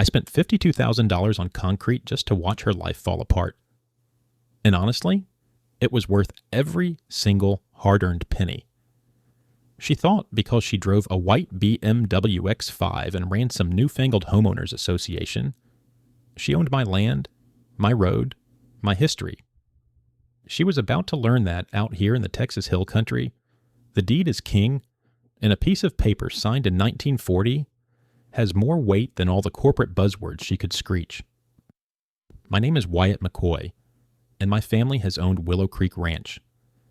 I spent $52,000 on concrete just to watch her life fall apart. And honestly, it was worth every single hard-earned penny. She thought because she drove a white BMW X5 and ran some newfangled homeowners association, she owned my land, my road, my history. She was about to learn that out here in the Texas Hill Country, the deed is king, and a piece of paper signed in 1940 has more weight than all the corporate buzzwords she could screech. My name is Wyatt McCoy, and my family has owned Willow Creek Ranch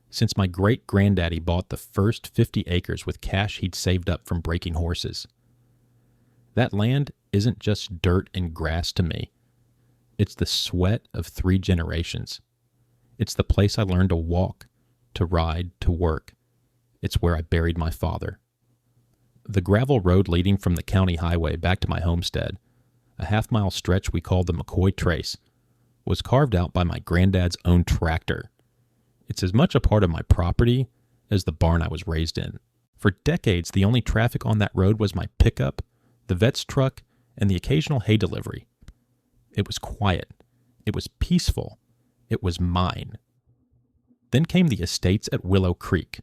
since my great-granddaddy bought the first 50 acres with cash he'd saved up from breaking horses. That land isn't just dirt and grass to me. It's the sweat of 3 generations. It's the place I learned to walk, to ride, to work. It's where I buried my father. The gravel road leading from the county highway back to my homestead, a half-mile stretch we called the McCoy Trace, was carved out by my granddad's own tractor. It's as much a part of my property as the barn I was raised in. For decades, the only traffic on that road was my pickup, the vet's truck, and the occasional hay delivery. It was quiet. It was peaceful. It was mine. Then came the estates at Willow Creek.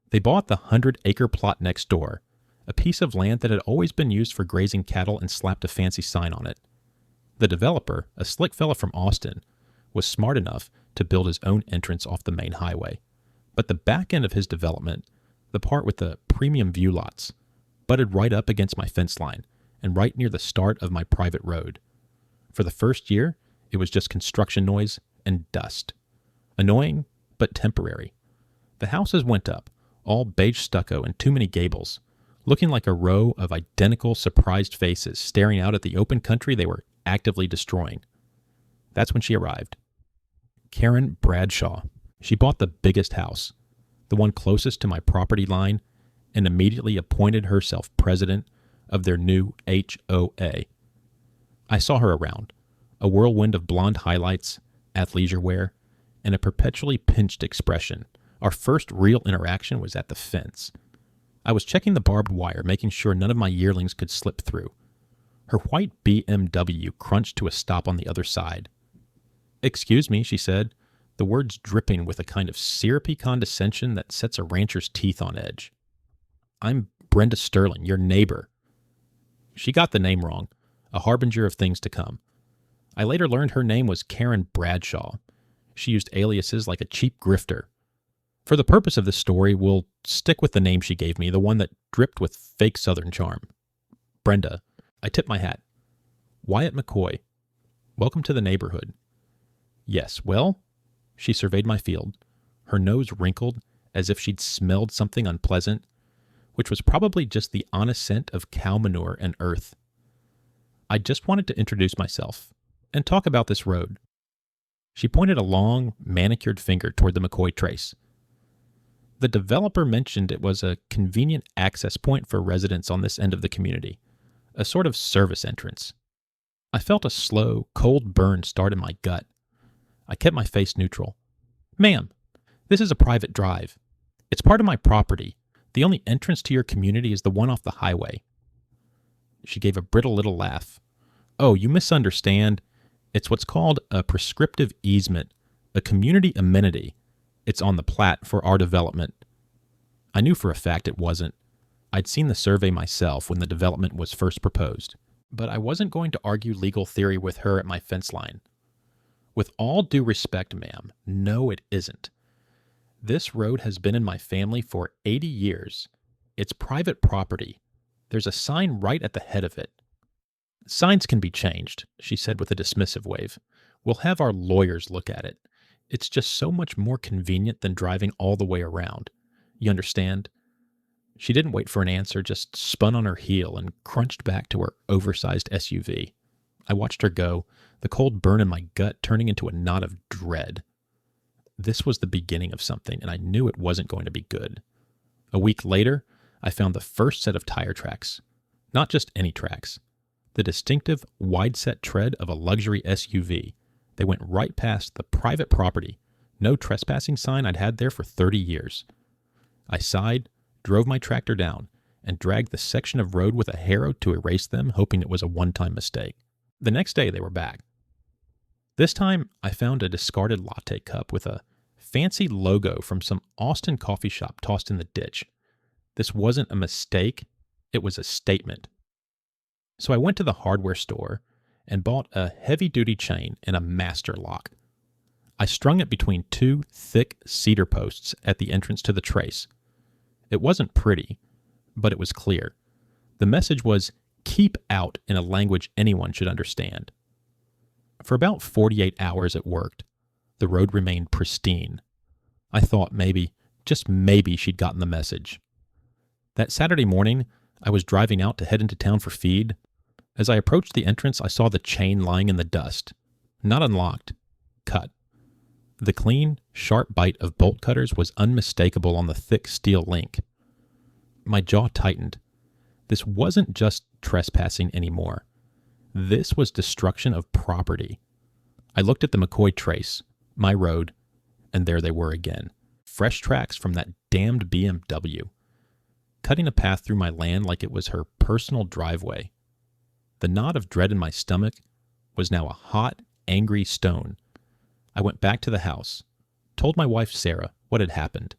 They bought the 100-acre plot next door, a piece of land that had always been used for grazing cattle, and slapped a fancy sign on it. The developer, a slick fella from Austin, was smart enough to build his own entrance off the main highway. But the back end of his development, the part with the premium view lots, butted right up against my fence line and right near the start of my private road. For the first year, it was just construction noise and dust. Annoying, but temporary. The houses went up, all beige stucco and too many gables, looking like a row of identical surprised faces staring out at the open country they were actively destroying. That's when she arrived. Karen Bradshaw. She bought the biggest house, the one closest to my property line, and immediately appointed herself president of their new HOA. I saw her around, a whirlwind of blonde highlights, athleisure wear, and a perpetually pinched expression. Our first real interaction was at the fence. I was checking the barbed wire, making sure none of my yearlings could slip through. Her white BMW crunched to a stop on the other side. "Excuse me," she said, the words dripping with a kind of syrupy condescension that sets a rancher's teeth on edge. "I'm Brenda Sterling, your neighbor." She got the name wrong, a harbinger of things to come. I later learned her name was Karen Bradshaw. She used aliases like a cheap grifter. For the purpose of this story, we'll stick with the name she gave me, the one that dripped with fake Southern charm. Brenda. I tipped my hat. "Wyatt McCoy. Welcome to the neighborhood." "Yes, well?" She surveyed my field, her nose wrinkled as if she'd smelled something unpleasant, which was probably just the honest scent of cow manure and earth. "I just wanted to introduce myself and talk about this road." She pointed a long, manicured finger toward the McCoy Trace. "The developer mentioned it was a convenient access point for residents on this end of the community, a sort of service entrance." I felt a slow, cold burn start in my gut. I kept my face neutral. "Ma'am, this is a private drive. It's part of my property. The only entrance to your community is the one off the highway." She gave a brittle little laugh. "Oh, you misunderstand. It's what's called a prescriptive easement, a community amenity. It's on the plat for our development." I knew for a fact it wasn't. I'd seen the survey myself when the development was first proposed. But I wasn't going to argue legal theory with her at my fence line. "With all due respect, ma'am, no it isn't. This road has been in my family for 80 years. It's private property. There's a sign right at the head of it." "Signs can be changed," she said with a dismissive wave. "We'll have our lawyers look at it. It's just so much more convenient than driving all the way around. You understand?" She didn't wait for an answer, just spun on her heel and crunched back to her oversized SUV. I watched her go, the cold burn in my gut turning into a knot of dread. This was the beginning of something, and I knew it wasn't going to be good. A week later, I found the first set of tire tracks. Not just any tracks. The distinctive, wide-set tread of a luxury SUV. They went right past the private property, no trespassing sign I'd had there for 30 years. I sighed, drove my tractor down, and dragged the section of road with a harrow to erase them, hoping it was a one-time mistake. The next day, they were back. This time, I found a discarded latte cup with a fancy logo from some Austin coffee shop tossed in the ditch. This wasn't a mistake, it was a statement. So I went to the hardware store and bought a heavy-duty chain and a master lock. I strung it between two thick cedar posts at the entrance to the trace. It wasn't pretty, but it was clear. The message was, "Keep out," in a language anyone should understand. For about 48 hours it worked. The road remained pristine. I thought maybe, just maybe, she'd gotten the message. That Saturday morning, I was driving out to head into town for feed. As I approached the entrance, I saw the chain lying in the dust. Not unlocked. Cut. The clean, sharp bite of bolt cutters was unmistakable on the thick steel link. My jaw tightened. This wasn't just trespassing anymore. This was destruction of property. I looked at the McCoy trace, my road, and there they were again. Fresh tracks from that damned BMW. Cutting a path through my land like it was her personal driveway. The knot of dread in my stomach was now a hot, angry stone. I went back to the house, told my wife Sarah what had happened.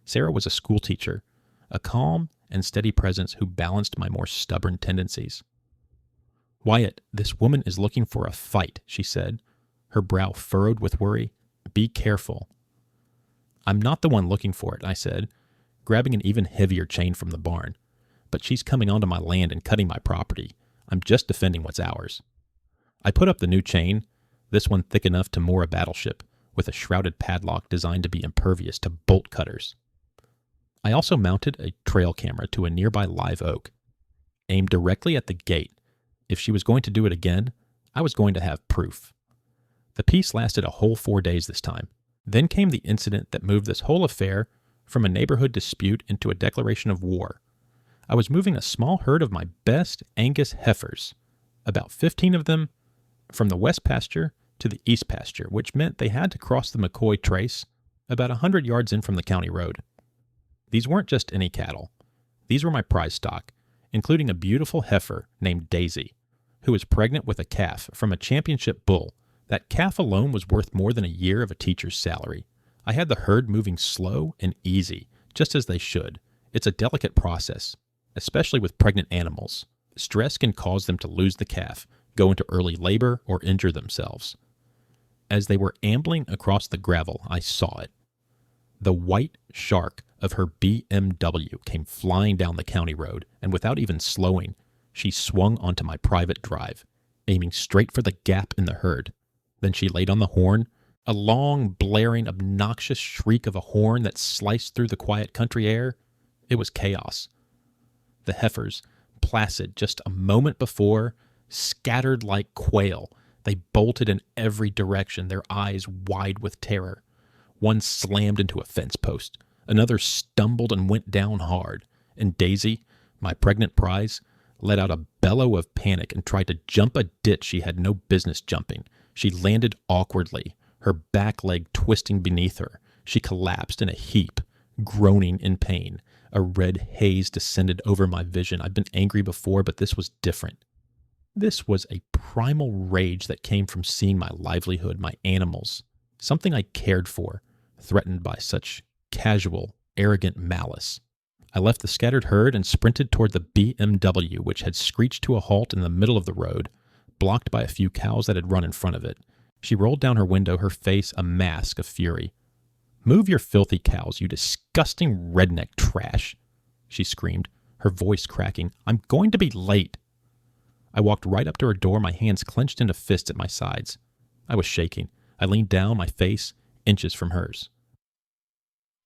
Sarah was a schoolteacher, a calm and steady presence who balanced my more stubborn tendencies. "Wyatt, this woman is looking for a fight," she said, her brow furrowed with worry. "Be careful." "I'm not the one looking for it," I said, grabbing an even heavier chain from the barn. "But she's coming onto my land and cutting my property. I'm just defending what's ours." I put up the new chain, this one thick enough to moor a battleship, with a shrouded padlock designed to be impervious to bolt cutters. I also mounted a trail camera to a nearby live oak, aimed directly at the gate. If she was going to do it again, I was going to have proof. The peace lasted a whole 4 days this time. Then came the incident that moved this whole affair from a neighborhood dispute into a declaration of war. I was moving a small herd of my best Angus heifers, about 15 of them, from the west pasture to the east pasture, which meant they had to cross the McCoy trace about 100 yards in from the county road. These weren't just any cattle. These were my prize stock, including a beautiful heifer named Daisy, who was pregnant with a calf from a championship bull. That calf alone was worth more than a year of a teacher's salary. I had the herd moving slow and easy, just as they should. It's a delicate process, especially with pregnant animals. Stress can cause them to lose the calf, go into early labor, or injure themselves. As they were ambling across the gravel, I saw it. The white shark of her BMW came flying down the county road, and without even slowing, she swung onto my private drive, aiming straight for the gap in the herd. Then she laid on the horn, a long, blaring, obnoxious shriek of a horn that sliced through the quiet country air. It was chaos. The heifers, placid just a moment before, scattered like quail. They bolted in every direction, their eyes wide with terror. One slammed into a fence post. Another stumbled and went down hard. And Daisy, my pregnant prize, let out a bellow of panic and tried to jump a ditch she had no business jumping. She landed awkwardly, her back leg twisting beneath her. She collapsed in a heap, groaning in pain. A red haze descended over my vision. I've been angry before, but this was different. This was a primal rage that came from seeing my livelihood, my animals, something I cared for, threatened by such casual, arrogant malice. I left the scattered herd and sprinted toward the BMW, which had screeched to a halt in the middle of the road, blocked by a few cows that had run in front of it. She rolled down her window, her face a mask of fury. "Move your filthy cows, you disgusting redneck trash," she screamed, her voice cracking. "I'm going to be late." I walked right up to her door, my hands clenched into fists at my sides. I was shaking. I leaned down, my face inches from hers.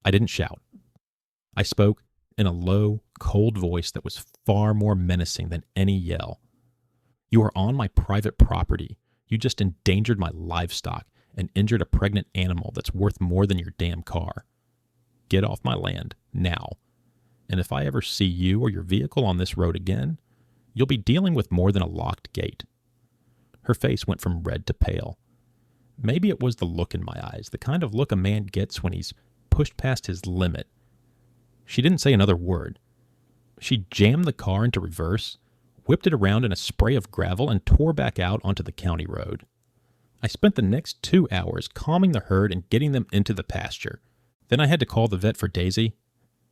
I didn't shout. I spoke in a low, cold voice that was far more menacing than any yell. "You are on my private property. You just endangered my livestock and injured a pregnant animal that's worth more than your damn car. Get off my land, now. And if I ever see you or your vehicle on this road again, you'll be dealing with more than a locked gate." Her face went from red to pale. Maybe it was the look in my eyes, the kind of look a man gets when he's pushed past his limit. She didn't say another word. She jammed the car into reverse, whipped it around in a spray of gravel, and tore back out onto the county road. I spent the next 2 hours calming the herd and getting them into the pasture. Then I had to call the vet for Daisy.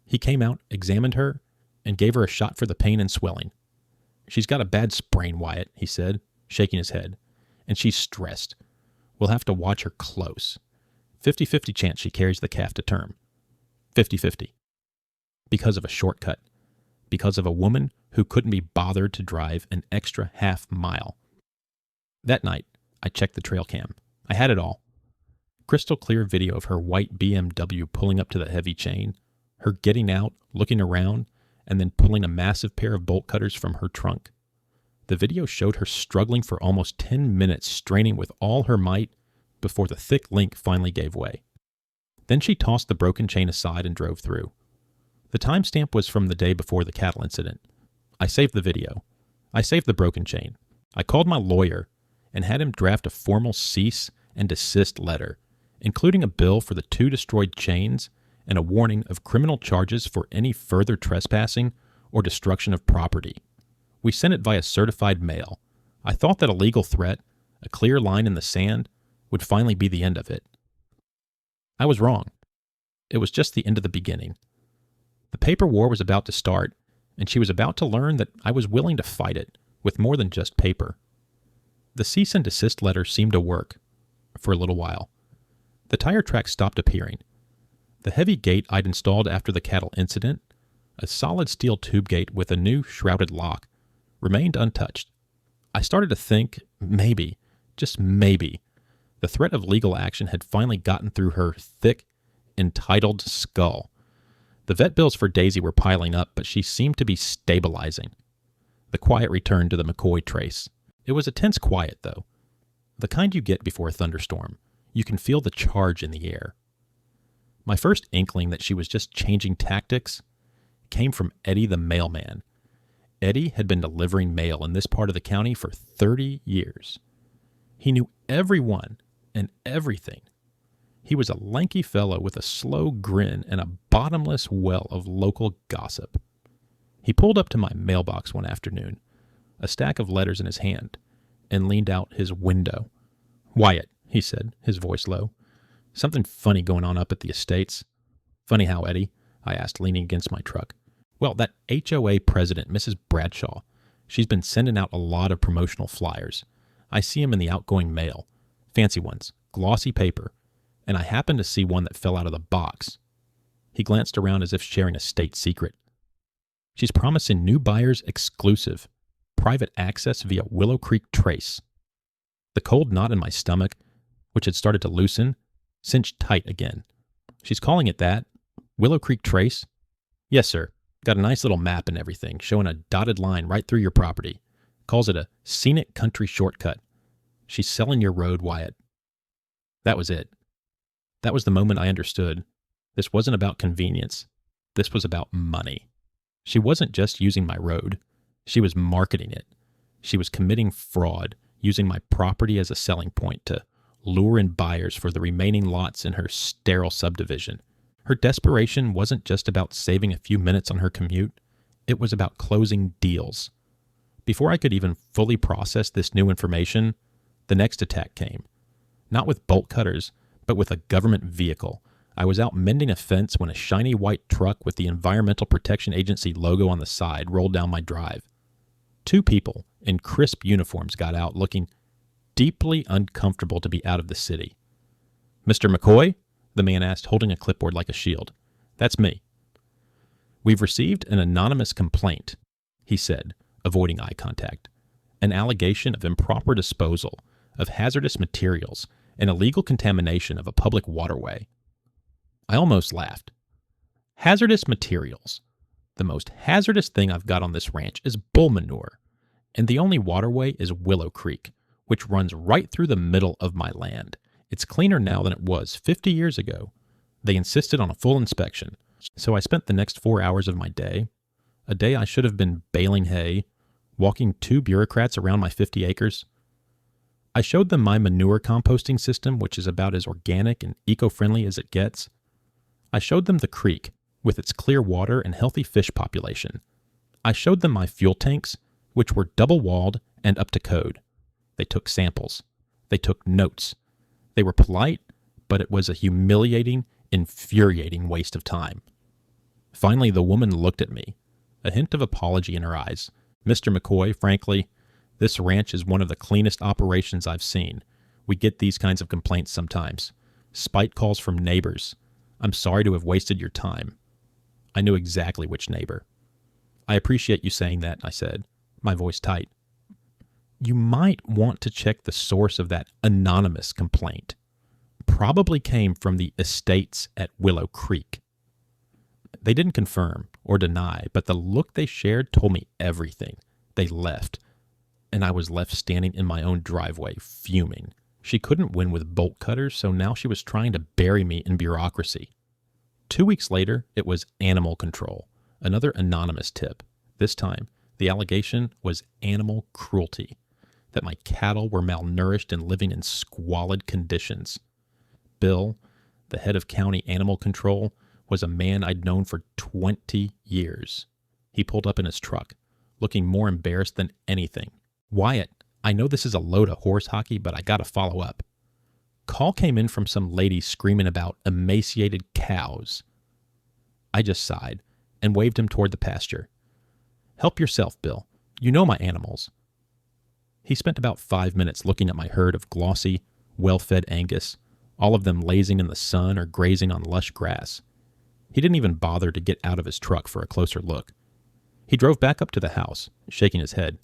He came out, examined her, and gave her a shot for the pain and swelling. "She's got a bad sprain, Wyatt," he said, shaking his head, "and she's stressed. We'll have to watch her close. 50-50 chance she carries the calf to term. 50-50. Because of a shortcut. Because of a woman who couldn't be bothered to drive an extra half mile." That night, I checked the trail cam. I had it all. Crystal clear video of her white BMW pulling up to the heavy chain, her getting out, looking around, and then pulling a massive pair of bolt cutters from her trunk. The video showed her struggling for almost 10 minutes, straining with all her might before the thick link finally gave way. Then she tossed the broken chain aside and drove through. The timestamp was from the day before the cattle incident. I saved the video. I saved the broken chain. I called my lawyer and had him draft a formal cease and desist letter, including a bill for the 2 destroyed chains and a warning of criminal charges for any further trespassing or destruction of property. We sent it via certified mail. I thought that a legal threat, a clear line in the sand, would finally be the end of it. I was wrong. It was just the end of the beginning. The paper war was about to start, and she was about to learn that I was willing to fight it with more than just paper. The cease and desist letter seemed to work for a little while. The tire tracks stopped appearing. The heavy gate I'd installed after the cattle incident, a solid steel tube gate with a new shrouded lock, remained untouched. I started to think maybe, just maybe, the threat of legal action had finally gotten through her thick, entitled skull. The vet bills for Daisy were piling up, but she seemed to be stabilizing. The quiet returned to the McCoy trace. It was a tense quiet, though. The kind you get before a thunderstorm. You can feel the charge in the air. My first inkling that she was just changing tactics came from Eddie the mailman. Eddie had been delivering mail in this part of the county for 30 years. He knew everyone and everything. He was a lanky fellow with a slow grin and a bottomless well of local gossip. He pulled up to my mailbox one afternoon, a stack of letters in his hand, and leaned out his window. "Wyatt," he said, his voice low, "something funny going on up at the estates." "Funny how, Eddie?" I asked, leaning against my truck. "Well, that HOA president, Mrs. Bradshaw, she's been sending out a lot of promotional flyers. I see 'em in the outgoing mail. Fancy ones, glossy paper, and I happened to see one that fell out of the box." He glanced around as if sharing a state secret. "She's promising new buyers exclusive, private access via Willow Creek Trace." The cold knot in my stomach, which had started to loosen, cinched tight again. "She's calling it that? Willow Creek Trace?" "Yes, sir. Got a nice little map and everything, showing a dotted line right through your property. Calls it a scenic country shortcut. She's selling your road, Wyatt." That was it. That was the moment I understood. This wasn't about convenience. This was about money. She wasn't just using my road. She was marketing it. She was committing fraud, using my property as a selling point to lure in buyers for the remaining lots in her sterile subdivision. Her desperation wasn't just about saving a few minutes on her commute. It was about closing deals. Before I could even fully process this new information, the next attack came. Not with bolt cutters, but with a government vehicle. I was out mending a fence when a shiny white truck with the Environmental Protection Agency logo on the side rolled down my drive. 2 people in crisp uniforms got out, looking deeply uncomfortable to be out of the city. "Mr. McCoy?" the man asked, holding a clipboard like a shield. "That's me." "We've received an anonymous complaint," he said, avoiding eye contact. "An allegation of improper disposal of hazardous materials and illegal contamination of a public waterway." I almost laughed. Hazardous materials. The most hazardous thing I've got on this ranch is bull manure, and the only waterway is Willow Creek, which runs right through the middle of my land. It's cleaner now than it was 50 years ago. They insisted on a full inspection, so I spent the next 4 hours of my day, a day I should have been baling hay, walking 2 bureaucrats around my 50 acres. I showed them my manure composting system, which is about as organic and eco-friendly as it gets. I showed them the creek, with its clear water and healthy fish population. I showed them my fuel tanks, which were double-walled and up to code. They took samples. They took notes. They were polite, but it was a humiliating, infuriating waste of time. Finally, the woman looked at me, a hint of apology in her eyes. "Mr. McCoy, frankly, this ranch is one of the cleanest operations I've seen. We get these kinds of complaints sometimes. Spite calls from neighbors. I'm sorry to have wasted your time." I knew exactly which neighbor. "I appreciate you saying that," I said, my voice tight. "You might want to check the source of that anonymous complaint. Probably came from the estates at Willow Creek." They didn't confirm or deny, but the look they shared told me everything. They left, and I was left standing in my own driveway, fuming. She couldn't win with bolt cutters, so now she was trying to bury me in bureaucracy. 2 weeks later, it was animal control, another anonymous tip. This time, the allegation was animal cruelty, that my cattle were malnourished and living in squalid conditions. Bill, the head of county animal control, was a man I'd known for 20 years. He pulled up in his truck, looking more embarrassed than anything. "Wyatt, I know this is a load of horse hockey, but I gotta follow up." Call came in from some lady screaming about emaciated cows. I just sighed and waved him toward the pasture. "Help yourself, Bill. You know my animals." He spent about 5 minutes looking at my herd of glossy, well-fed Angus, all of them lazing in the sun or grazing on lush grass. He didn't even bother to get out of his truck for a closer look. He drove back up to the house, shaking his head.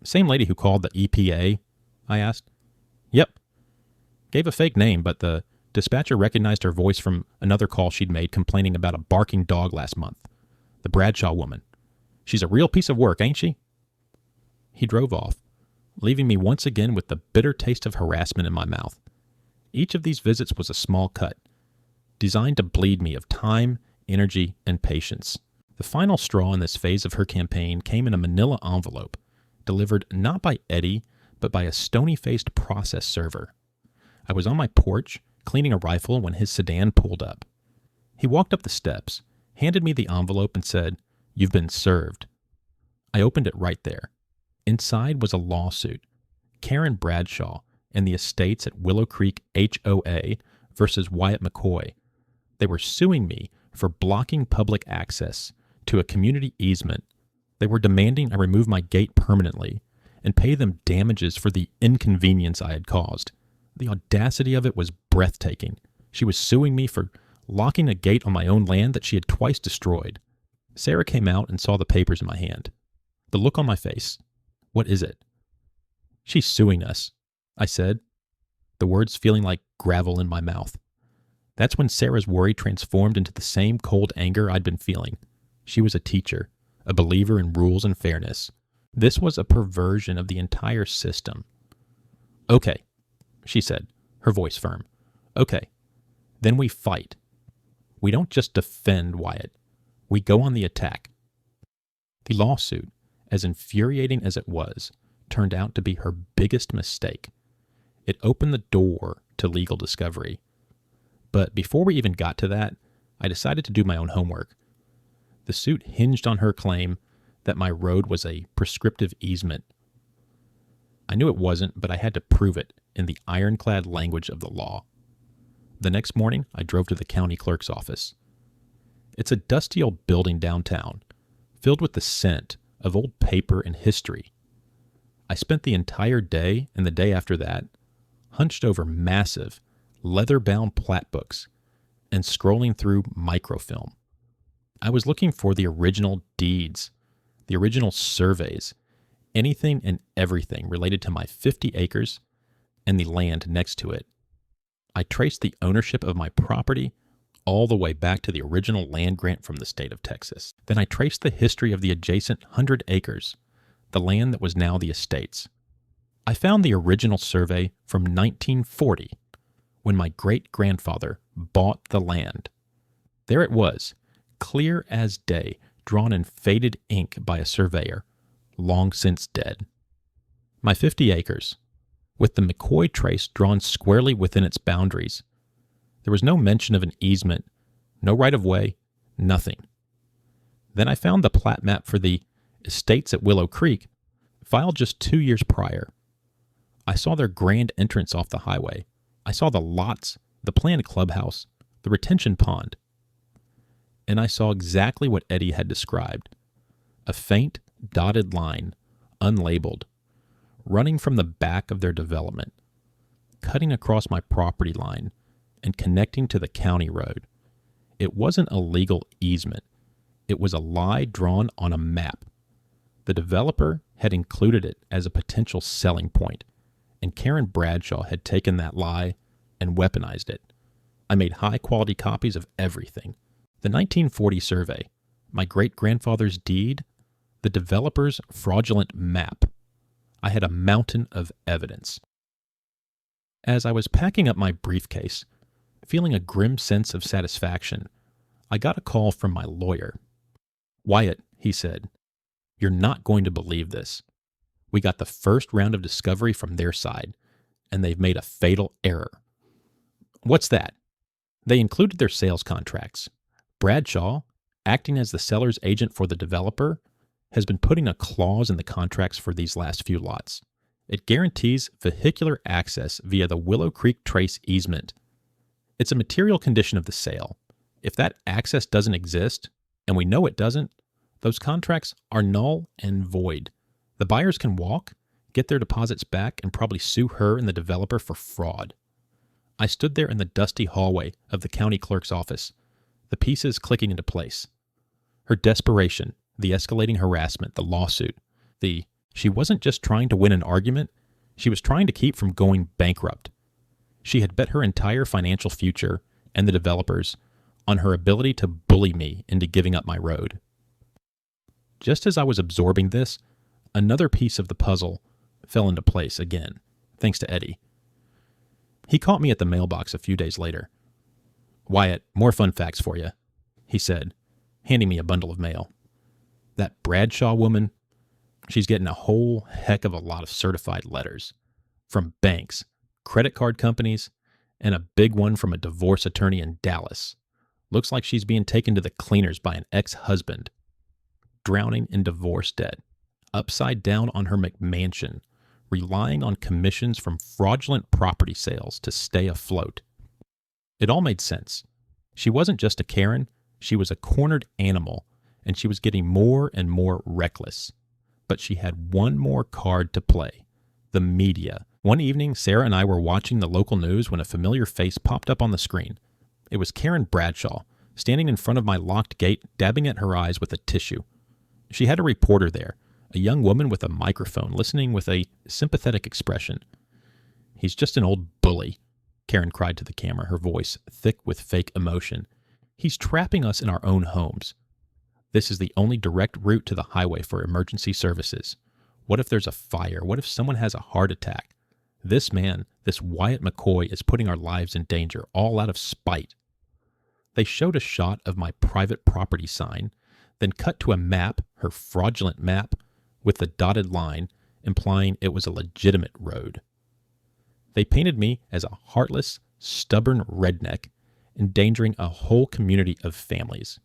"Same lady who called the EPA?" I asked. "Yep." Gave a fake name, but the dispatcher recognized her voice from another call she'd made complaining about a barking dog last month. "The Bradshaw woman. She's a real piece of work, ain't she?" He drove off, leaving me once again with the bitter taste of harassment in my mouth. Each of these visits was a small cut, designed to bleed me of time, energy, and patience. The final straw in this phase of her campaign came in a manila envelope, delivered not by Eddie, but by a stony-faced process server. I was on my porch, cleaning a rifle, when his sedan pulled up. He walked up the steps, handed me the envelope, and said, "You've been served." I opened it right there. Inside was a lawsuit. Karen Bradshaw and the estates at Willow Creek HOA versus Wyatt McCoy. They were suing me for blocking public access to a community easement. They were demanding I remove my gate permanently and pay them damages for the inconvenience I had caused. The audacity of it was breathtaking. She was suing me for locking a gate on my own land that she had twice destroyed. Sarah came out and saw the papers in my hand. The look on my face. "What is it?" "She's suing us," I said, the words feeling like gravel in my mouth. That's when Sarah's worry transformed into the same cold anger I'd been feeling. She was a teacher, a believer in rules and fairness. This was a perversion of the entire system. "Okay," she said, her voice firm. "Okay, then we fight. We don't just defend Wyatt. We go on the attack." The lawsuit, as infuriating as it was, turned out to be her biggest mistake. It opened the door to legal discovery. But before we even got to that, I decided to do my own homework. The suit hinged on her claim that my road was a prescriptive easement. I knew it wasn't, but I had to prove it in the ironclad language of the law. The next morning, I drove to the county clerk's office. It's a dusty old building downtown, filled with the scent of old paper and history. I spent the entire day and the day after that hunched over massive, leather-bound plat books and scrolling through microfilm. I was looking for the original deeds, the original surveys, anything and everything related to my 50 acres and the land next to it. I traced the ownership of my property all the way back to the original land grant from the state of Texas. Then I traced the history of the adjacent 100 acres, the land that was now the estates. I found the original survey from 1940, when my great-grandfather bought the land. There it was, clear as day, drawn in faded ink by a surveyor, long since dead. My 50 acres, with the McCoy trace drawn squarely within its boundaries. There was no mention of an easement, no right-of-way, nothing. Then I found the plat map for the estates at Willow Creek, filed just 2 years prior. I saw their grand entrance off the highway. I saw the lots, the planned clubhouse, the retention pond. And I saw exactly what Eddie had described. A faint, dotted line, unlabeled, running from the back of their development, cutting across my property line and connecting to the county road. It wasn't a legal easement. It was a lie drawn on a map. The developer had included it as a potential selling point, and Karen Bradshaw had taken that lie and weaponized it. I made high-quality copies of everything. The 1940 survey, my great-grandfather's deed, the developer's fraudulent map. I had a mountain of evidence. As I was packing up my briefcase, feeling a grim sense of satisfaction, I got a call from my lawyer. "Wyatt," he said, "you're not going to believe this. We got the first round of discovery from their side, and they've made a fatal error." "What's that?" "They included their sales contracts. Bradshaw, acting as the seller's agent for the developer, has been putting a clause in the contracts for these last few lots. It guarantees vehicular access via the Willow Creek Trace easement. It's a material condition of the sale. If that access doesn't exist, and we know it doesn't, those contracts are null and void. The buyers can walk, get their deposits back, and probably sue her and the developer for fraud." I stood there in the dusty hallway of the county clerk's office, the pieces clicking into place. Her desperation, the escalating harassment, the lawsuit, she wasn't just trying to win an argument, she was trying to keep from going bankrupt. She had bet her entire financial future, and the developers, on her ability to bully me into giving up my road. Just as I was absorbing this, another piece of the puzzle fell into place again, thanks to Eddie. He caught me at the mailbox a few days later. "Wyatt, more fun facts for you," he said, handing me a bundle of mail. "That Bradshaw woman, she's getting a whole heck of a lot of certified letters. From banks, credit card companies, and a big one from a divorce attorney in Dallas. Looks like she's being taken to the cleaners by an ex-husband. Drowning in divorce debt. Upside down on her McMansion, relying on commissions from fraudulent property sales to stay afloat." It all made sense. She wasn't just a Karen, she was a cornered animal, and she was getting more and more reckless. But she had one more card to play: the media. One evening, Sarah and I were watching the local news when a familiar face popped up on the screen. It was Karen Bradshaw, standing in front of my locked gate, dabbing at her eyes with a tissue. She had a reporter there, a young woman with a microphone, listening with a sympathetic expression. "He's just an old bully," Karen cried to the camera, her voice thick with fake emotion. "He's trapping us in our own homes. This is the only direct route to the highway for emergency services. What if there's a fire? What if someone has a heart attack? This man, this Wyatt McCoy, is putting our lives in danger, all out of spite." They showed a shot of my private property sign, then cut to a map, her fraudulent map, with the dotted line, implying it was a legitimate road. They painted me as a heartless, stubborn redneck, endangering a whole community of families.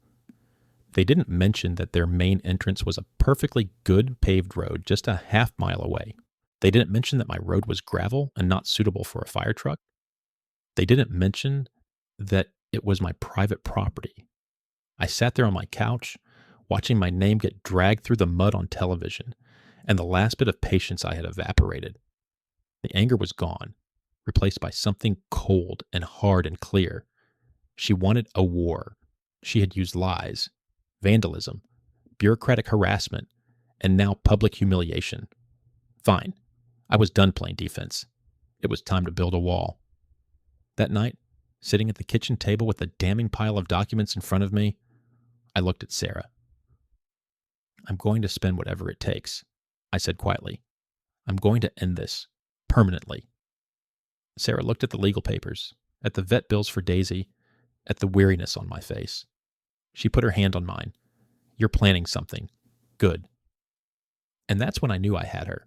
They didn't mention that their main entrance was a perfectly good paved road just a half-mile away. They didn't mention that my road was gravel and not suitable for a fire truck. They didn't mention that it was my private property. I sat there on my couch, watching my name get dragged through the mud on television, and the last bit of patience I had evaporated. The anger was gone, replaced by something cold and hard and clear. She wanted a war. She had used lies, vandalism, bureaucratic harassment, and now public humiliation. Fine. I was done playing defense. It was time to build a wall. That night, sitting at the kitchen table with a damning pile of documents in front of me, I looked at Sarah. "I'm going to spend whatever it takes," I said quietly. "I'm going to end this, permanently." Sarah looked at the legal papers, at the vet bills for Daisy, at the weariness on my face. She put her hand on mine. "You're planning something. Good." And that's when I knew I had her.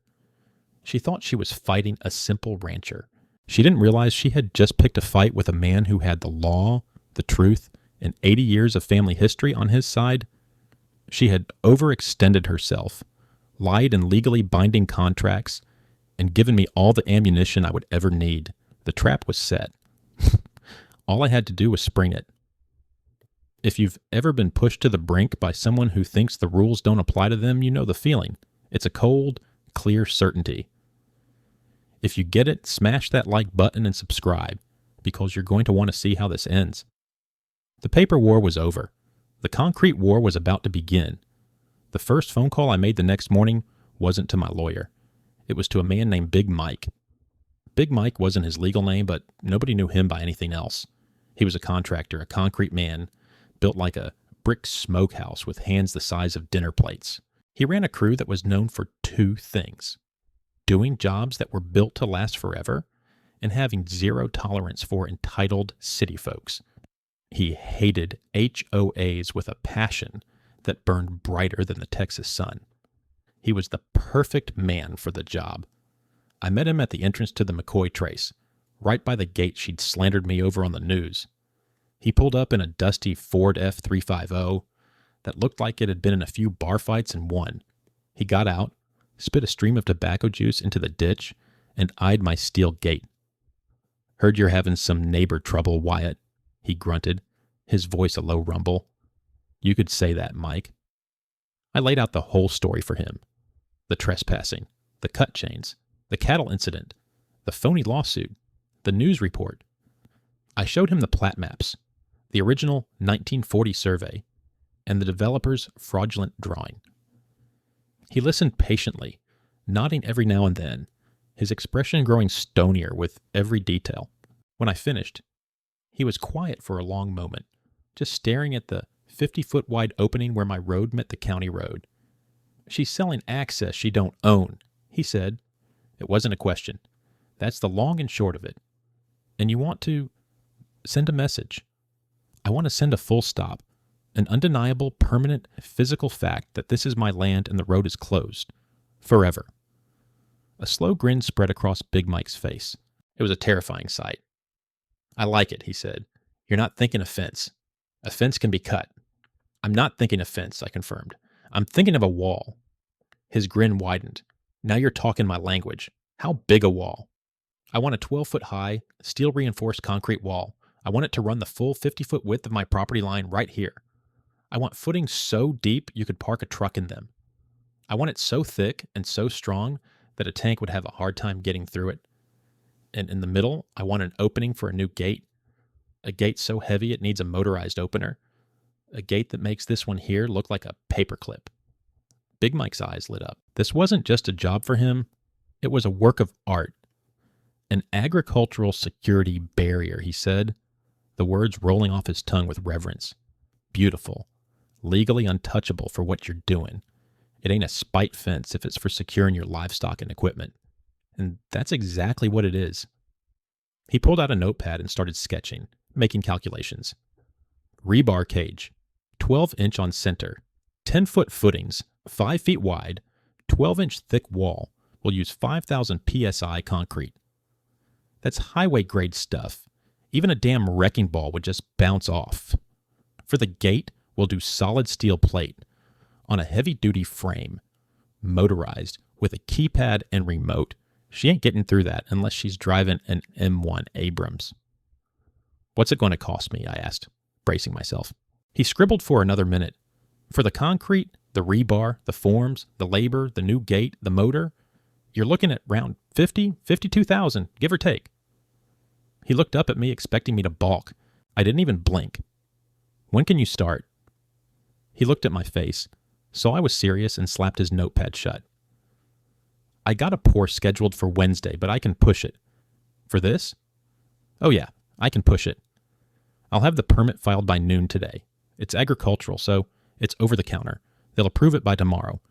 She thought she was fighting a simple rancher. She didn't realize she had just picked a fight with a man who had the law, the truth, and 80 years of family history on his side. She had overextended herself, lied in legally binding contracts, and given me all the ammunition I would ever need. The trap was set. All I had to do was spring it. If you've ever been pushed to the brink by someone who thinks the rules don't apply to them, you know the feeling. It's a cold, clear certainty. If you get it, smash that like button and subscribe, because you're going to want to see how this ends. The paper war was over. The concrete war was about to begin. The first phone call I made the next morning wasn't to my lawyer. It was to a man named Big Mike. Big Mike wasn't his legal name, but nobody knew him by anything else. He was a contractor, a concrete man, built like a brick smokehouse with hands the size of dinner plates. He ran a crew that was known for two things: doing jobs that were built to last forever and having zero tolerance for entitled city folks. He hated HOAs with a passion that burned brighter than the Texas sun. He was the perfect man for the job. I met him at the entrance to the McCoy Trace, right by the gate she'd slandered me over on the news. He pulled up in a dusty Ford F350 that looked like it had been in a few bar fights and won. He got out, spit a stream of tobacco juice into the ditch, and eyed my steel gate. "Heard you're having some neighbor trouble, Wyatt," he grunted, his voice a low rumble. "You could say that, Mike." I laid out the whole story for him. The trespassing, the cut chains, the cattle incident, the phony lawsuit, the news report. I showed him the plat maps, the original 1940 survey, and the developer's fraudulent drawing. He listened patiently, nodding every now and then, his expression growing stonier with every detail. When I finished, he was quiet for a long moment, just staring at the 50-foot wide opening where my road met the county road. "She's selling access she don't own," he said. It wasn't a question. That's the long and short of it. And you want to send a message. I want to send a full stop, an undeniable, permanent, physical fact that this is my land and the road is closed. Forever. A slow grin spread across Big Mike's face. It was a terrifying sight. "I like it," he said. "You're not thinking a fence. A fence can be cut." "I'm not thinking a fence," I confirmed. "I'm thinking of a wall." His grin widened. "Now you're talking my language. How big a wall?" "I want a 12-foot high, steel-reinforced concrete wall. I want it to run the full 50-foot width of my property line right here. I want footings so deep you could park a truck in them. I want it so thick and so strong that a tank would have a hard time getting through it. And in the middle, I want an opening for a new gate. A gate so heavy it needs a motorized opener. A gate that makes this one here look like a paperclip." Big Mike's eyes lit up. This wasn't just a job for him. It was a work of art. "An agricultural security barrier," he said, the words rolling off his tongue with reverence. "Beautiful. Legally untouchable for what you're doing. It ain't a spite fence if it's for securing your livestock and equipment." And that's exactly what it is. He pulled out a notepad and started sketching, making calculations. Rebar cage, 12-inch on center, 10-foot footings, 5 feet wide, 12-inch thick wall. Will use 5,000 PSI concrete. That's highway-grade stuff. Even a damn wrecking ball would just bounce off. For the gate, we'll do solid steel plate on a heavy-duty frame, motorized with a keypad and remote. She ain't getting through that unless she's driving an M1 Abrams. "What's it going to cost me?" I asked, bracing myself. He scribbled for another minute. "For the concrete, the rebar, the forms, the labor, the new gate, the motor, you're looking at around 52,000, give or take." He looked up at me, expecting me to balk. I didn't even blink. "When can you start?" He looked at my face, saw I was serious, and slapped his notepad shut. "I got a pour scheduled for Wednesday, but I can push it." "For this?" "Oh yeah, I can push it. I'll have the permit filed by noon today. It's agricultural, so it's over the counter. They'll approve it by tomorrow.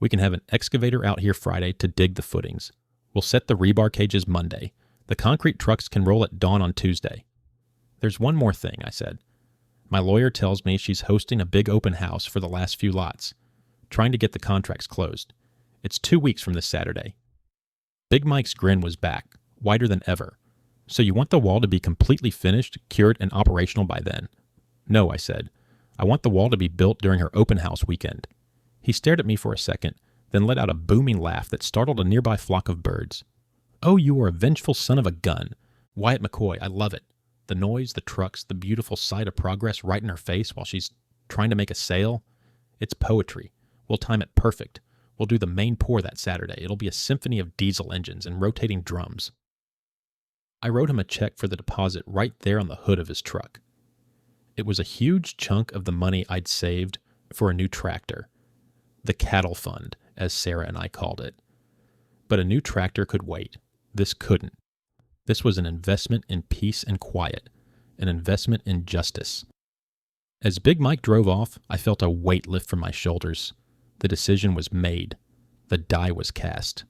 We can have an excavator out here Friday to dig the footings. We'll set the rebar cages Monday. The concrete trucks can roll at dawn on Tuesday." "There's one more thing," I said. "My lawyer tells me she's hosting a big open house for the last few lots, trying to get the contracts closed. It's 2 weeks from this Saturday." Big Mike's grin was back, wider than ever. "So you want the wall to be completely finished, cured, and operational by then?" "No," I said. I want the wall to be built during her open house weekend." He stared at me for a second, then let out a booming laugh that startled a nearby flock of birds. "Oh, you are a vengeful son of a gun. Wyatt McCoy, I love it. The noise, the trucks, the beautiful sight of progress right in her face while she's trying to make a sale. It's poetry. We'll time it perfect. We'll do the main pour that Saturday. It'll be a symphony of diesel engines and rotating drums." I wrote him a check for the deposit right there on the hood of his truck. It was a huge chunk of the money I'd saved for a new tractor. The cattle fund, as Sarah and I called it. But a new tractor could wait. This couldn't. This was an investment in peace and quiet, an investment in justice. As Big Mike drove off, I felt a weight lift from my shoulders. The decision was made. The die was cast.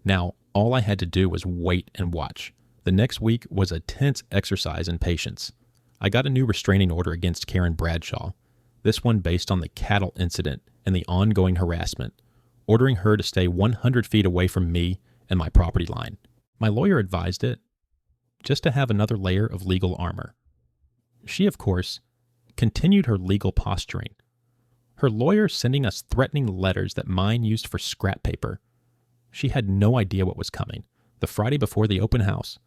Now, all I had to do was wait and watch. The next week was a tense exercise in patience. I got a new restraining order against Karen Bradshaw, this one based on the cattle incident and the ongoing harassment, ordering her to stay 100 feet away from me and my property line. My lawyer advised it, just to have another layer of legal armor. She, of course, continued her legal posturing. Her lawyer sending us threatening letters that mine used for scrap paper. She had no idea what was coming. The Friday before the open house,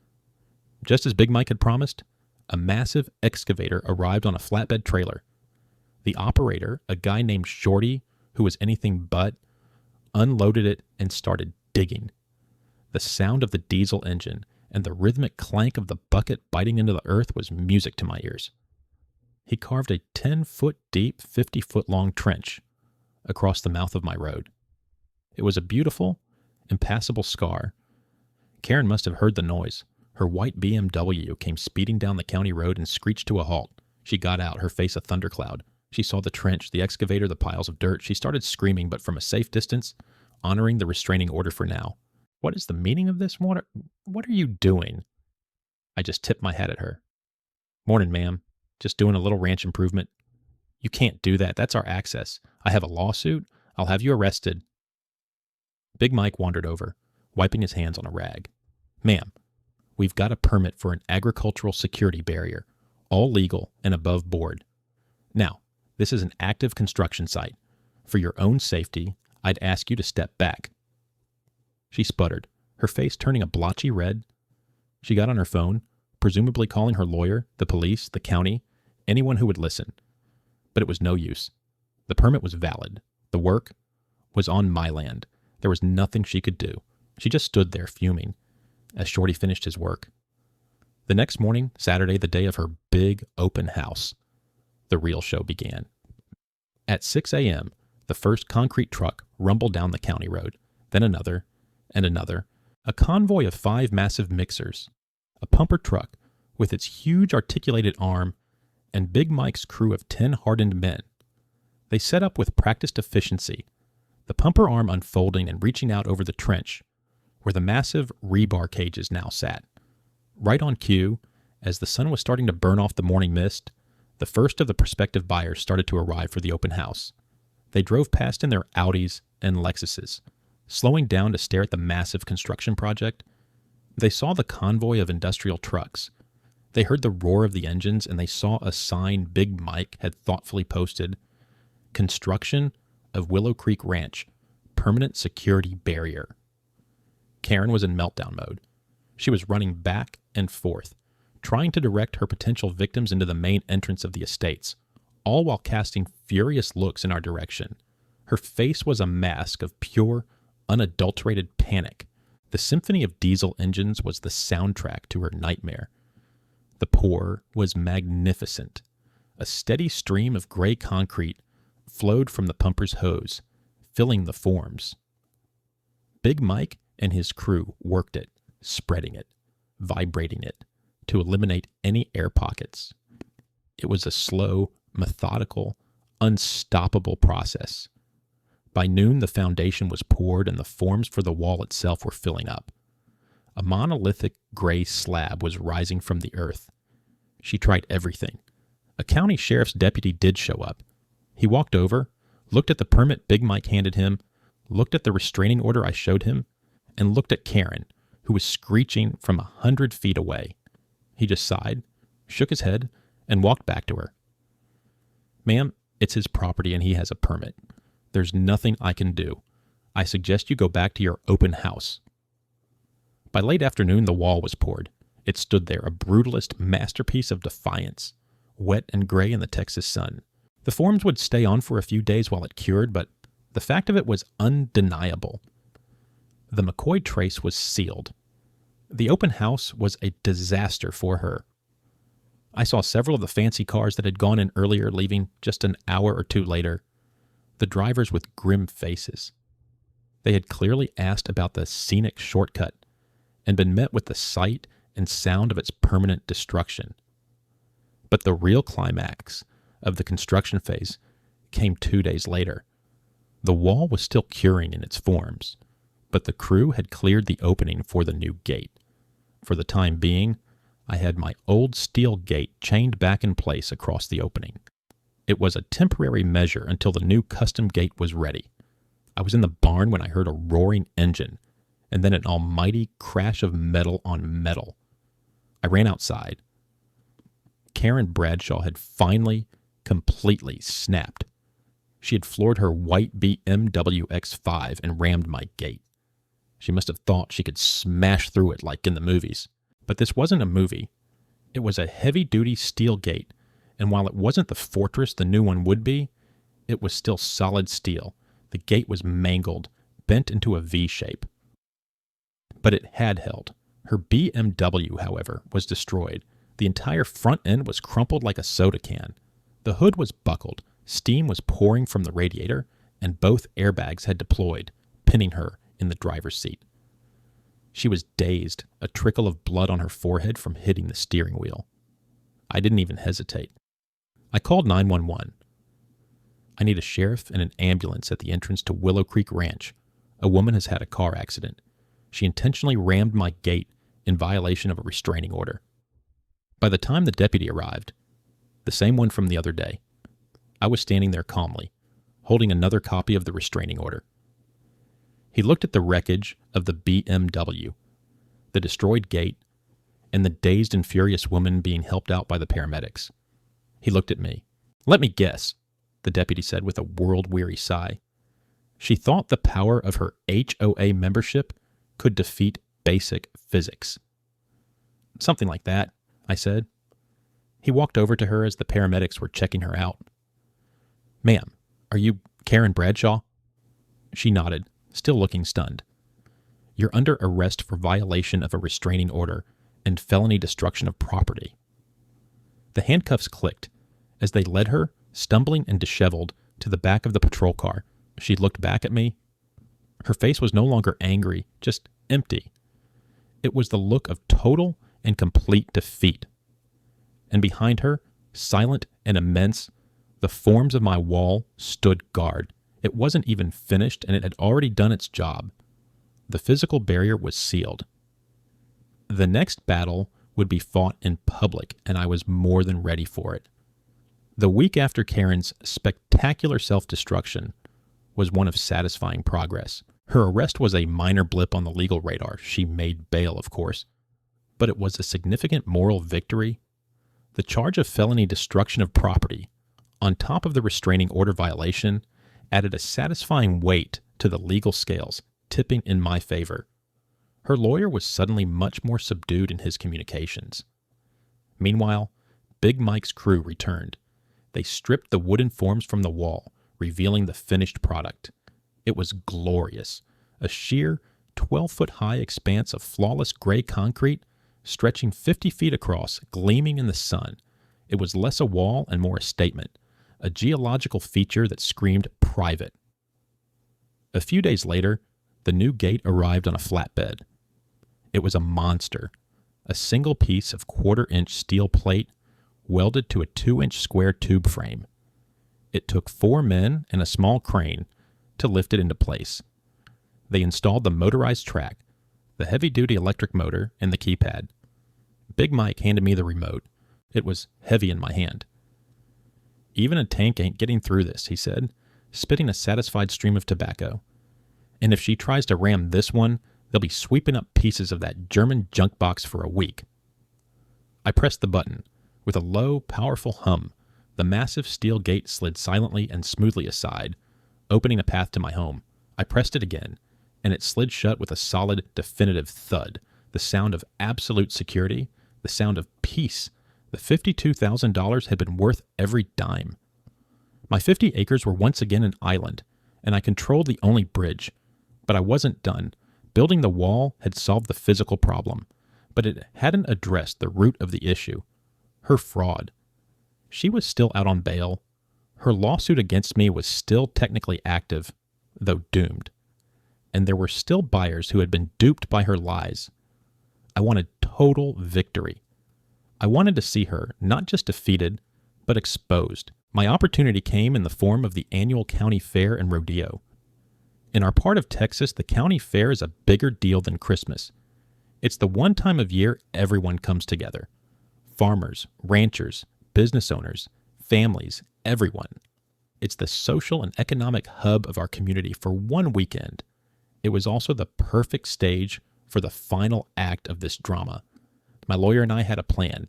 just as Big Mike had promised, a massive excavator arrived on a flatbed trailer. The operator, a guy named Shorty, who was anything but, unloaded it and started digging. The sound of the diesel engine and the rhythmic clank of the bucket biting into the earth was music to my ears. He carved a 10-foot deep, 50-foot long trench across the mouth of my road. It was a beautiful, impassable scar. Karen must have heard the noise. Her white BMW came speeding down the county road and screeched to a halt. She got out, her face a thundercloud. She saw the trench, the excavator, the piles of dirt. She started screaming, but from a safe distance, honoring the restraining order for now. "What is the meaning of this? What are you doing?" I just tipped my hat at her. "Morning, ma'am. Just doing a little ranch improvement." "You can't do that. That's our access. I have a lawsuit. I'll have you arrested." Big Mike wandered over, wiping his hands on a rag. "Ma'am, we've got a permit for an agricultural security barrier, all legal and above board. Now, this is an active construction site. For your own safety, I'd ask you to step back." She sputtered, her face turning a blotchy red. She got on her phone, presumably calling her lawyer, the police, the county, anyone who would listen. But it was no use. The permit was valid. The work was on my land. There was nothing she could do. She just stood there fuming as Shorty finished his work. The next morning, Saturday, the day of her big open house, the real show began. At 6 a.m., the first concrete truck rumbled down the county road, then another, and another, a convoy of 5 massive mixers, a pumper truck with its huge articulated arm, and Big Mike's crew of 10 hardened men. They set up with practiced efficiency, the pumper arm unfolding and reaching out over the trench, where the massive rebar cages now sat. Right on cue, as the sun was starting to burn off the morning mist, the first of the prospective buyers started to arrive for the open house. They drove past in their Audis and Lexuses, slowing down to stare at the massive construction project. They saw the convoy of industrial trucks. They heard the roar of the engines, and they saw a sign Big Mike had thoughtfully posted: "Construction of Willow Creek Ranch, Permanent Security Barrier." Karen was in meltdown mode. She was running back and forth, trying to direct her potential victims into the main entrance of the estates, all while casting furious looks in our direction. Her face was a mask of pure, unadulterated panic. The symphony of diesel engines was the soundtrack to her nightmare. The pour was magnificent. A steady stream of gray concrete flowed from the pumper's hose, filling the forms. Big Mike and his crew worked it, spreading it, vibrating it, to eliminate any air pockets. It was a slow, methodical, unstoppable process. By noon, the foundation was poured and the forms for the wall itself were filling up. A monolithic gray slab was rising from the earth. She tried everything. A county sheriff's deputy did show up. He walked over, looked at the permit Big Mike handed him, looked at the restraining order I showed him, and looked at Karen, who was screeching from 100 feet away. He just sighed, shook his head, and walked back to her. Ma'am, it's his property and he has a permit. There's nothing I can do. I suggest you go back to your open house. By late afternoon, the wall was poured. It stood there, a brutalist masterpiece of defiance, wet and gray in the Texas sun. The forms would stay on for a few days while it cured, but the fact of it was undeniable. The McCoy trace was sealed. The open house was a disaster for her. I saw several of the fancy cars that had gone in earlier leaving just an hour or two later, the drivers with grim faces. They had clearly asked about the scenic shortcut and been met with the sight and sound of its permanent destruction. But the real climax of the construction phase came 2 days later. The wall was still curing in its forms, but the crew had cleared the opening for the new gate. For the time being, I had my old steel gate chained back in place across the opening. It was a temporary measure until the new custom gate was ready. I was in the barn when I heard a roaring engine, and then an almighty crash of metal on metal. I ran outside. Karen Bradshaw had finally, completely snapped. She had floored her white BMW X5 and rammed my gate. She must have thought she could smash through it like in the movies. But this wasn't a movie. It was a heavy-duty steel gate, and while it wasn't the fortress the new one would be, it was still solid steel. The gate was mangled, bent into a V shape. But it had held. Her BMW, however, was destroyed. The entire front end was crumpled like a soda can. The hood was buckled, steam was pouring from the radiator, and both airbags had deployed, pinning her in the driver's seat. She was dazed, a trickle of blood on her forehead from hitting the steering wheel. I didn't even hesitate. I called 911. I need a sheriff and an ambulance at the entrance to Willow Creek Ranch. A woman has had a car accident. She intentionally rammed my gate in violation of a restraining order. By the time the deputy arrived, the same one from the other day, I was standing there calmly, holding another copy of the restraining order. He looked at the wreckage of the BMW, the destroyed gate, and the dazed and furious woman being helped out by the paramedics. He looked at me. "Let me guess," the deputy said with a world-weary sigh. She thought the power of her HOA membership could defeat basic physics. "Something like that," I said. He walked over to her as the paramedics were checking her out. "Ma'am, are you Karen Bradshaw?" She nodded, still looking stunned. "You're under arrest for violation of a restraining order and felony destruction of property." The handcuffs clicked as they led her, stumbling and disheveled, to the back of the patrol car. She looked back at me. Her face was no longer angry, just empty. It was the look of total and complete defeat. And behind her, silent and immense, the forms of my wall stood guard. It wasn't even finished, and it had already done its job. The physical barrier was sealed. The next battle would be fought in public, and I was more than ready for it. The week after Karen's spectacular self-destruction was one of satisfying progress. Her arrest was a minor blip on the legal radar. She made bail, of course. But it was a significant moral victory. The charge of felony destruction of property, on top of the restraining order violation, added a satisfying weight to the legal scales, tipping in my favor. Her lawyer was suddenly much more subdued in his communications. Meanwhile, Big Mike's crew returned. They stripped the wooden forms from the wall, revealing the finished product. It was glorious, a sheer 12-foot-high expanse of flawless gray concrete, stretching 50 feet across, gleaming in the sun. It was less a wall and more a statement, a geological feature that screamed private. A few days later, the new gate arrived on a flatbed. It was a monster, a single piece of 1/4-inch steel plate welded to a 2-inch square tube frame. It took 4 men and a small crane to lift it into place. They installed the motorized track, the heavy-duty electric motor, and the keypad. Big Mike handed me the remote. It was heavy in my hand. "Even a tank ain't getting through this," he said, spitting a satisfied stream of tobacco. "And if she tries to ram this one, they'll be sweeping up pieces of that German junk box for a week." I pressed the button. With a low, powerful hum, The massive steel gate slid silently and smoothly aside, opening a path to my home. I pressed it again, and it slid shut with a solid, definitive thud, the sound of absolute security, the sound of peace. The $52,000 had been worth every dime. My 50 acres were once again an island, and I controlled the only bridge. But I wasn't done. Building the wall had solved the physical problem, but it hadn't addressed the root of the issue: her fraud. She was still out on bail. Her lawsuit against me was still technically active, though doomed. And there were still buyers who had been duped by her lies. I wanted total victory. I wanted to see her not just defeated, but exposed. My opportunity came in the form of the annual county fair and rodeo. In our part of Texas, the county fair is a bigger deal than Christmas. It's the one time of year everyone comes together. Farmers, ranchers, business owners, families, everyone. It's the social and economic hub of our community for one weekend. It was also the perfect stage for the final act of this drama. My lawyer and I had a plan.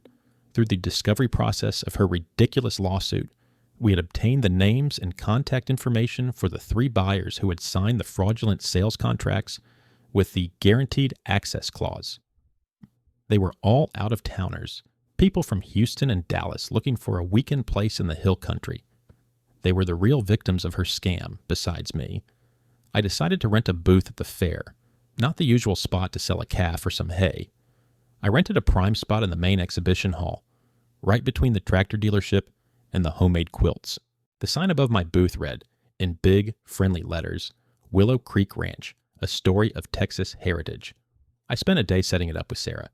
Through the discovery process of her ridiculous lawsuit, we had obtained the names and contact information for the 3 buyers who had signed the fraudulent sales contracts with the guaranteed access clause. They were all out-of-towners, people from Houston and Dallas looking for a weekend place in the hill country. They were the real victims of her scam, besides me. I decided to rent a booth at the fair, not the usual spot to sell a calf or some hay. I rented a prime spot in the main exhibition hall, right between the tractor dealership and the homemade quilts. The sign above my booth read, in big, friendly letters, Willow Creek Ranch, a story of Texas heritage. I spent a day setting it up with Sarah.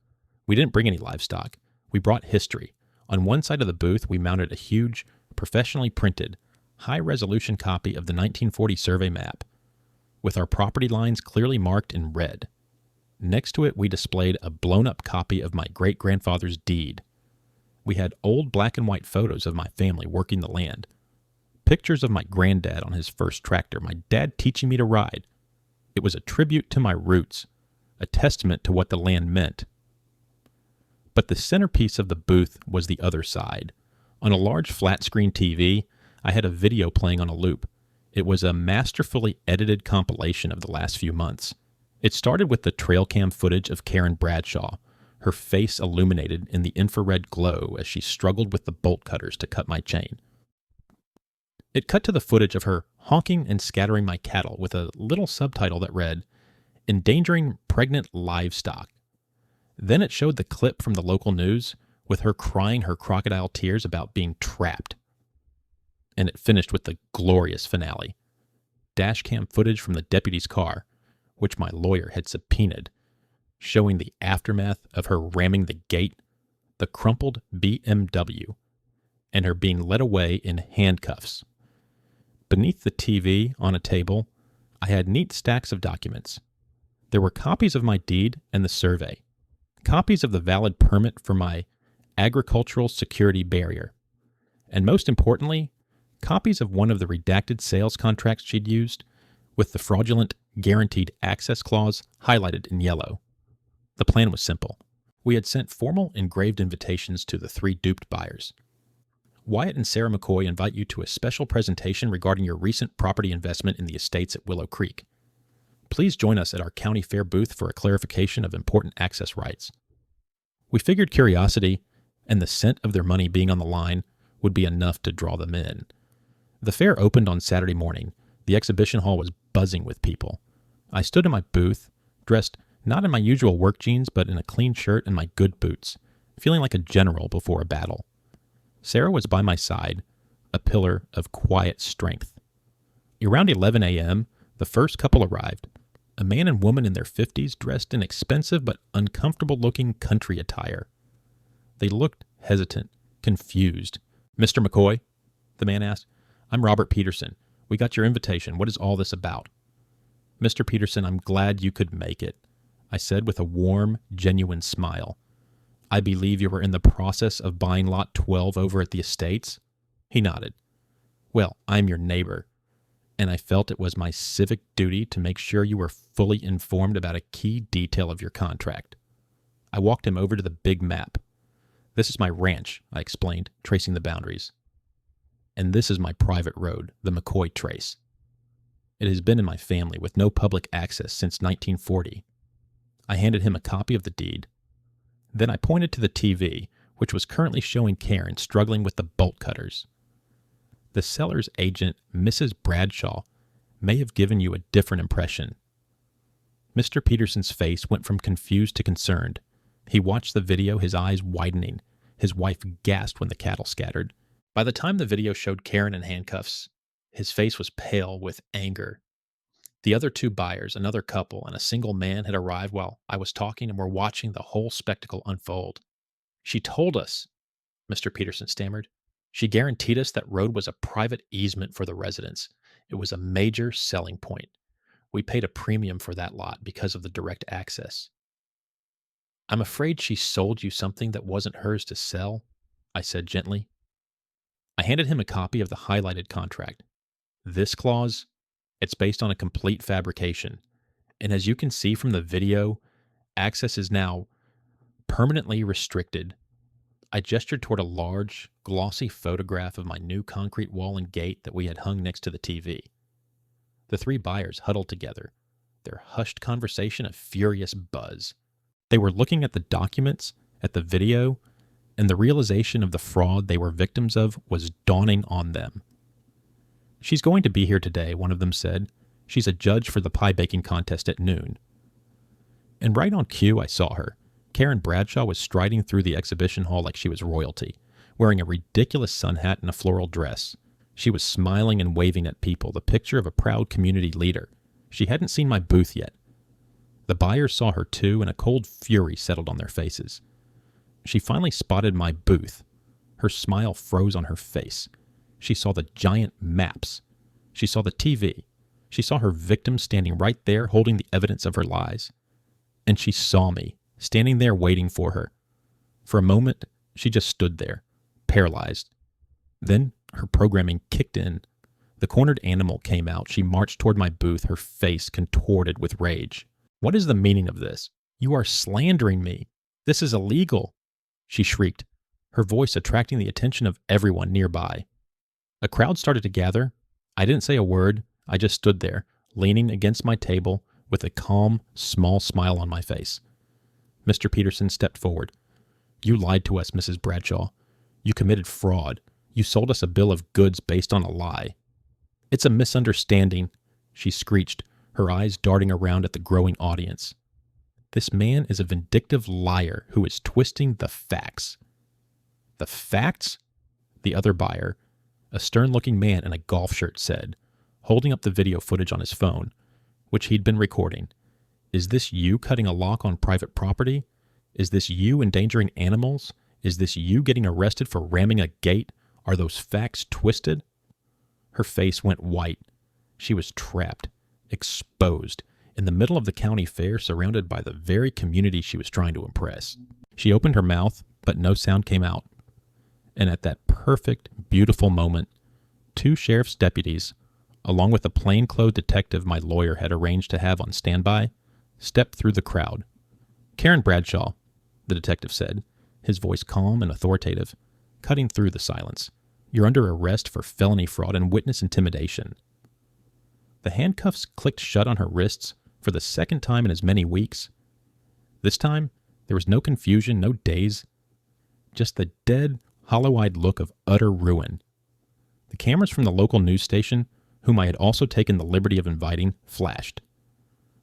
We didn't bring any livestock. We brought history. On one side of the booth, we mounted a huge, professionally printed, high-resolution copy of the 1940 survey map, with our property lines clearly marked in red. Next to it, we displayed a blown-up copy of my great-grandfather's deed. We had old black and white photos of my family working the land, pictures of my granddad on his first tractor, my dad teaching me to ride. It was a tribute to my roots, a testament to what the land meant. But the centerpiece of the booth was the other side. On a large flat-screen TV, I had a video playing on a loop. It was a masterfully edited compilation of the last few months. It started with the trail cam footage of Karen Bradshaw, her face illuminated in the infrared glow as she struggled with the bolt cutters to cut my chain. It cut to the footage of her honking and scattering my cattle with a little subtitle that read, "Endangering Pregnant Livestock." Then it showed the clip from the local news with her crying her crocodile tears about being trapped. And it finished with the glorious finale. Dashcam footage from the deputy's car, which my lawyer had subpoenaed, showing the aftermath of her ramming the gate, the crumpled BMW, and her being led away in handcuffs. Beneath the TV, on a table, I had neat stacks of documents. There were copies of my deed and the survey, copies of the valid permit for my agricultural security barrier, and most importantly, copies of one of the redacted sales contracts she'd used, with the fraudulent guaranteed access clause highlighted in yellow. The plan was simple. We had sent formal engraved invitations to the 3 duped buyers. Wyatt and Sarah McCoy invite you to a special presentation regarding your recent property investment in the estates at Willow Creek. Please join us at our county fair booth for a clarification of important access rights. We figured curiosity and the scent of their money being on the line would be enough to draw them in. The fair opened on Saturday morning. The exhibition hall was buzzing with people. I stood in my booth, dressed not in my usual work jeans, but in a clean shirt and my good boots, feeling like a general before a battle. Sarah was by my side, a pillar of quiet strength. Around 11 a.m., the first couple arrived, a man and woman in their 50s dressed in expensive but uncomfortable-looking country attire. They looked hesitant, confused. "Mr. McCoy?" the man asked. "I'm Robert Peterson. We got your invitation. What is all this about?" "Mr. Peterson, I'm glad you could make it," I said with a warm, genuine smile. "I believe you were in the process of buying Lot 12 over at the estates?" He nodded. "Well, I'm your neighbor, and I felt it was my civic duty to make sure you were fully informed about a key detail of your contract." I walked him over to the big map. "This is my ranch," I explained, tracing the boundaries. And this is my private road, the McCoy Trace. It has been in my family with no public access since 1940. I handed him a copy of the deed. Then I pointed to the TV, which was currently showing Karen struggling with the bolt cutters. The seller's agent, Mrs. Bradshaw, may have given you a different impression. Mr. Peterson's face went from confused to concerned. He watched the video, his eyes widening. His wife gasped when the cattle scattered. By the time the video showed Karen in handcuffs, his face was pale with anger. The other two buyers, another couple, and a single man had arrived while I was talking and were watching the whole spectacle unfold. She told us, Mr. Peterson stammered. She guaranteed us that road was a private easement for the residents. It was a major selling point. We paid a premium for that lot because of the direct access. I'm afraid she sold you something that wasn't hers to sell, I said gently. I handed him a copy of the highlighted contract. This clause, it's based on a complete fabrication. And as you can see from the video, access is now permanently restricted. I gestured toward a large, glossy photograph of my new concrete wall and gate that we had hung next to the TV. The three buyers huddled together, their hushed conversation a furious buzz. They were looking at the documents, at the video, and the realization of the fraud they were victims of was dawning on them. She's going to be here today, one of them said. She's a judge for the pie baking contest at noon. And right on cue, I saw her. Karen Bradshaw was striding through the exhibition hall like she was royalty, wearing a ridiculous sun hat and a floral dress. She was smiling and waving at people, the picture of a proud community leader. She hadn't seen my booth yet. The buyers saw her too, and a cold fury settled on their faces. She finally spotted my booth. Her smile froze on her face. She saw the giant maps. She saw the TV. She saw her victim standing right there holding the evidence of her lies. And she saw me, standing there waiting for her. For a moment, she just stood there, paralyzed. Then her programming kicked in. The cornered animal came out. She marched toward my booth, her face contorted with rage. What is the meaning of this? You are slandering me. This is illegal, she shrieked, her voice attracting the attention of everyone nearby. A crowd started to gather. I didn't say a word. I just stood there, leaning against my table with a calm, small smile on my face. Mr. Peterson stepped forward. You lied to us, Mrs. Bradshaw. You committed fraud. You sold us a bill of goods based on a lie. It's a misunderstanding, she screeched, her eyes darting around at the growing audience. This man is a vindictive liar who is twisting the facts. The facts? The other buyer, a stern-looking man in a golf shirt, said, holding up the video footage on his phone, which he'd been recording. Is this you cutting a lock on private property? Is this you endangering animals? Is this you getting arrested for ramming a gate? Are those facts twisted? Her face went white. She was trapped, exposed, in the middle of the county fair, surrounded by the very community she was trying to impress. She opened her mouth, but no sound came out. And at that perfect, beautiful moment, two sheriff's deputies, along with a plainclothes detective my lawyer had arranged to have on standby, stepped through the crowd. Karen Bradshaw, the detective said, his voice calm and authoritative, cutting through the silence. You're under arrest for felony fraud and witness intimidation. The handcuffs clicked shut on her wrists for the second time in as many weeks. This time, there was no confusion, no daze, just the dead, hollow-eyed look of utter ruin. The cameras from the local news station, whom I had also taken the liberty of inviting, flashed.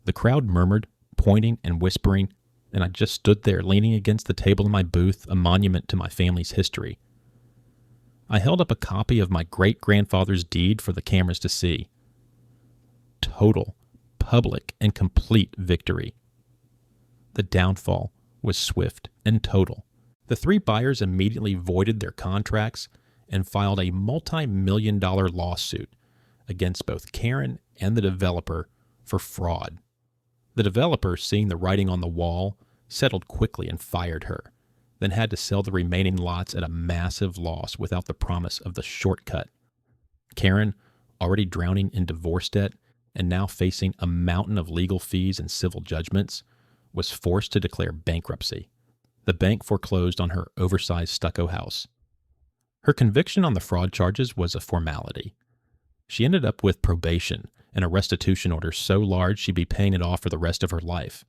The crowd murmured, pointing and whispering, and I just stood there leaning against the table in my booth, a monument to my family's history. I held up a copy of my great-grandfather's deed for the cameras to see. Total, public, and complete victory. The downfall was swift and total. The three buyers immediately voided their contracts and filed a multi-million-dollar lawsuit against both Karen and the developer for fraud. The developer, seeing the writing on the wall, settled quickly and fired her, then had to sell the remaining lots at a massive loss without the promise of the shortcut. Karen, already drowning in divorce debt and now facing a mountain of legal fees and civil judgments, was forced to declare bankruptcy. The bank foreclosed on her oversized stucco house. Her conviction on the fraud charges was a formality. She ended up with probation and a restitution order so large she'd be paying it off for the rest of her life.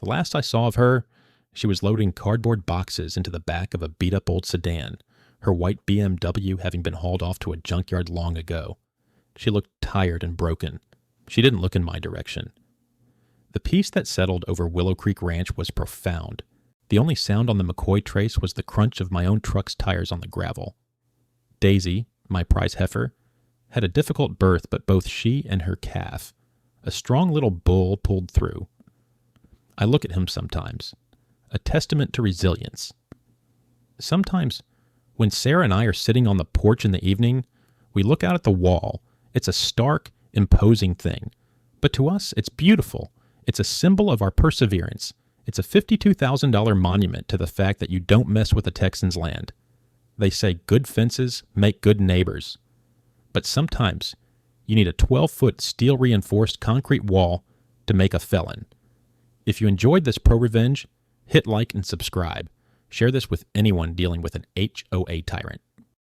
The last I saw of her, she was loading cardboard boxes into the back of a beat-up old sedan, her white BMW having been hauled off to a junkyard long ago. She looked tired and broken. She didn't look in my direction. The peace that settled over Willow Creek Ranch was profound. The only sound on the McCoy trace was the crunch of my own truck's tires on the gravel. Daisy, my prize heifer, had a difficult birth, but both she and her calf, a strong little bull, pulled through. I look at him sometimes, a testament to resilience. Sometimes, when Sarah and I are sitting on the porch in the evening, we look out at the wall. It's a stark, imposing thing. But to us, it's beautiful. It's a symbol of our perseverance. It's a $52,000 monument to the fact that you don't mess with the Texans' land. They say good fences make good neighbors. But sometimes, you need a 12-foot steel-reinforced concrete wall to make a felon. If you enjoyed this pro-revenge, hit like and subscribe. Share this with anyone dealing with an HOA tyrant.